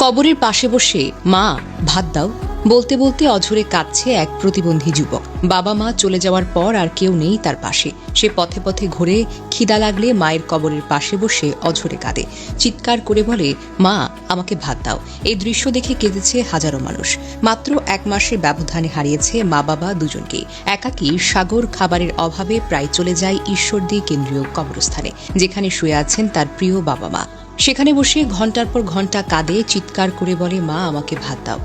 কবরের পাশে বসে মা ভাত দাও বলতে বলতে অঝরে কাঁদছে এক প্রতিবন্ধী যুবক। বাবা মা চলে যাওয়ার পর আর কেউ নেই তার পাশে। সে পথে পথে ঘুরে খিদা লাগলে মায়ের কবরের পাশে বসে অঝরে কাঁদে, চিৎকার করে বলে, মা আমাকে ভাত দাও। এই দৃশ্য দেখে কেঁদেছে হাজারো মানুষ। মাত্র 1 মাসের ব্যবধানে হারিয়েছে মা বাবা দুজনকেই। একাকী সাগর খাবারের অভাবে প্রায় চলে যায় ঈশ্বরদী কেন্দ্রীয় কবরস্থানে, যেখানে শুয়ে আছেন তার প্রিয় বাবা মা। সেখানে বসে ঘন্টার পর ঘন্টা কাঁদে, চিৎকার করে বলে, মা আমাকে ভাত দাও।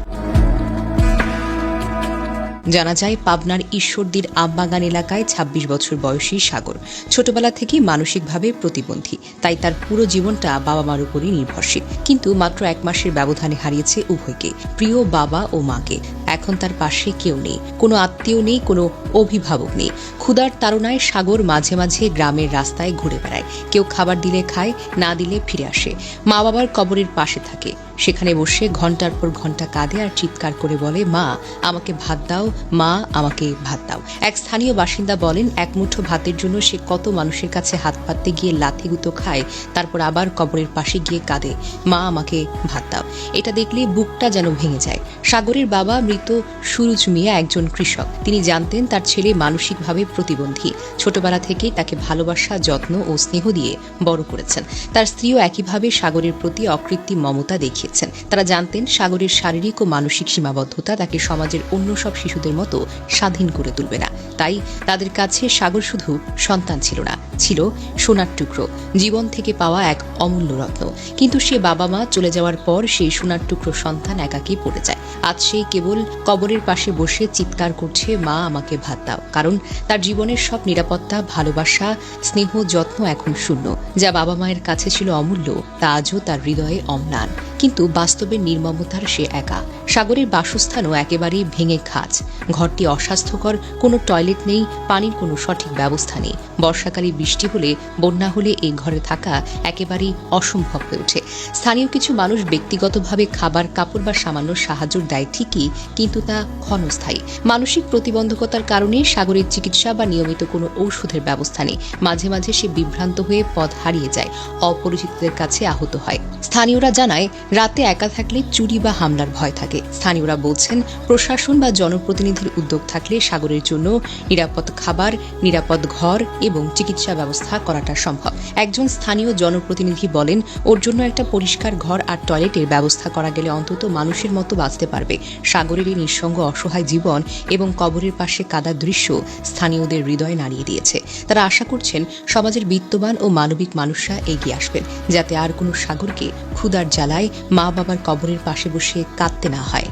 জানা যায়, পাবনার ঈশ্বরদীর আমবাগান এলাকায় ২৬ বছর বয়সী সাগর ছোটবেলা থেকেই মানসিকভাবে প্রতিবন্ধী। তাই তার পুরো জীবনটা বাবা মার উপরই নির্ভরশীল। কিন্তু মাত্র 1 মাসের ব্যবধানে হারিয়েছে উভয়কে, প্রিয় বাবা ও মাকে। এখন তার পাশে কেউ নেই, কোনো আত্মীয় নেই, কোনো অভিভাবক নেই। ক্ষুধার তাড়নায় সাগর মাঝে মাঝে গ্রামের রাস্তায় ঘুরে বেড়ায়। কেউ খাবার দিলে খায়, না দিলে ফিরে আসে। মা বাবার কবরের পাশে থাকে, সেখানে বসে ঘন্টার পর ঘন্টা কাঁদে আর চিৎকার করে বলে, মা আমাকে ভাত দাও, মা আমাকে ভাত দাও। এক স্থানীয় বাসিন্দা বলেন, এক মুঠো ভাতের জন্য সে কত মানুষের কাছে হাত পাততে গিয়ে লাথিগুতো খায়, তারপর আবার কবরের পাশে গিয়ে কাঁদে, মা আমাকে ভাত দাও। এটা দেখলে বুকটা যেন ভেঙে যায়। সাগরের বাবা মৃত সুরুজ মিয়া একজন কৃষক। তিনি জানতেন তার ছেলে মানসিকভাবে প্রতিবন্ধী। ছোটবেলা থেকেই তাকে ভালোবাসা, যত্ন ও স্নেহ দিয়ে বড় করেছেন। তার স্ত্রীও একইভাবে সাগরের প্রতি অকৃত্রিম মমতা দেখিয়েছেন। তারা জানতেন সাগরের শারীরিক ও মানসিক সীমাবদ্ধতা তাকে সমাজের অন্য সব শিশুদের মতো স্বাধীন করে তুলবে না। তাই তাদের কাছে সাগর শুধু সন্তান ছিল না, ছিল সোনার টুকরো, জীবন থেকে পাওয়া এক অমূল্য রত্ন। কিন্তু সে বাবা মা চলে যাওয়ার পর সেই সোনার টুকরো সন্তান একাকী পড়ে যায়। আজ সে কেবল কবরের পাশে বসে চিৎকার করছে, মা আমাকে ভাত দাও। কারণ তার জীবনের সব নিরাপত্তা, ভালোবাসা, স্নেহ, যত্ন এখন শূন্য। যা বাবা মায়ের কাছে ছিল অমূল্য, তা আজও তার হৃদয়ে অম্লান। কিন্তু বাস্তবের নির্মমতার সে একা। সাগরের বাসস্থানও একেবারেই ভেঙে খাঁজ। ঘরটি অস্বাস্থ্যকর, কোনো টয়লেট নেই, পানির কোনো সঠিক ব্যবস্থা নেই। বর্ষাকালে বৃষ্টি হলে, বন্যা হলে এই ঘরে থাকা একেবারেই অসম্ভব হয়ে ওঠে। স্থানীয় কিছু মানুষ ব্যক্তিগতভাবে খাবার, কাপড় বা সামান্য সাহায্য দেয় ঠিকই, কিন্তু তা ক্ষণস্থায়ী। মানসিক প্রতিবন্ধকতার কারণে সাগরের চিকিৎসা বা নিয়মিত কোনো ঔষধের ব্যবস্থা নেই। মাঝে মাঝে সে বিভ্রান্ত হয়ে পথ হারিয়ে যায়, অপরিচিতদের কাছে আহত হয়। স্থানীয়রা জানায়, রাতে একা থাকলে চুরি বা হামলার ভয় থাকে। স্থানীয়রা বলছেন, প্রশাসন বা জনপ্রতিনিধির উদ্যোগ থাকলে সাগরের জন্য নিরাপদ খাবার, নিরাপদ ঘর এবং চিকিৎসা ব্যবস্থা করাটা সম্ভব। একজন স্থানীয় জনপ্রতিনিধি বলেন, ওর জন্য একটা পরিষ্কার ঘর আর টয়লেটের ব্যবস্থা করা গেলে অন্তত মানুষের মতো বাঁচতে পারবে। সাগরের এই নিঃসঙ্গ অসহায় জীবন এবং কবরের পাশে কাদার দৃশ্য স্থানীয়দের হৃদয় নাড়িয়ে দিয়েছে। তারা আশা করছেন সমাজের বিত্তবান ও মানবিক মানুষরা এগিয়ে আসবেন, যাতে আর কোনো সাগরকে ক্ষুধার জ্বালায় মা বাবার কবরের পাশে বসে কাঁদতে না হয়।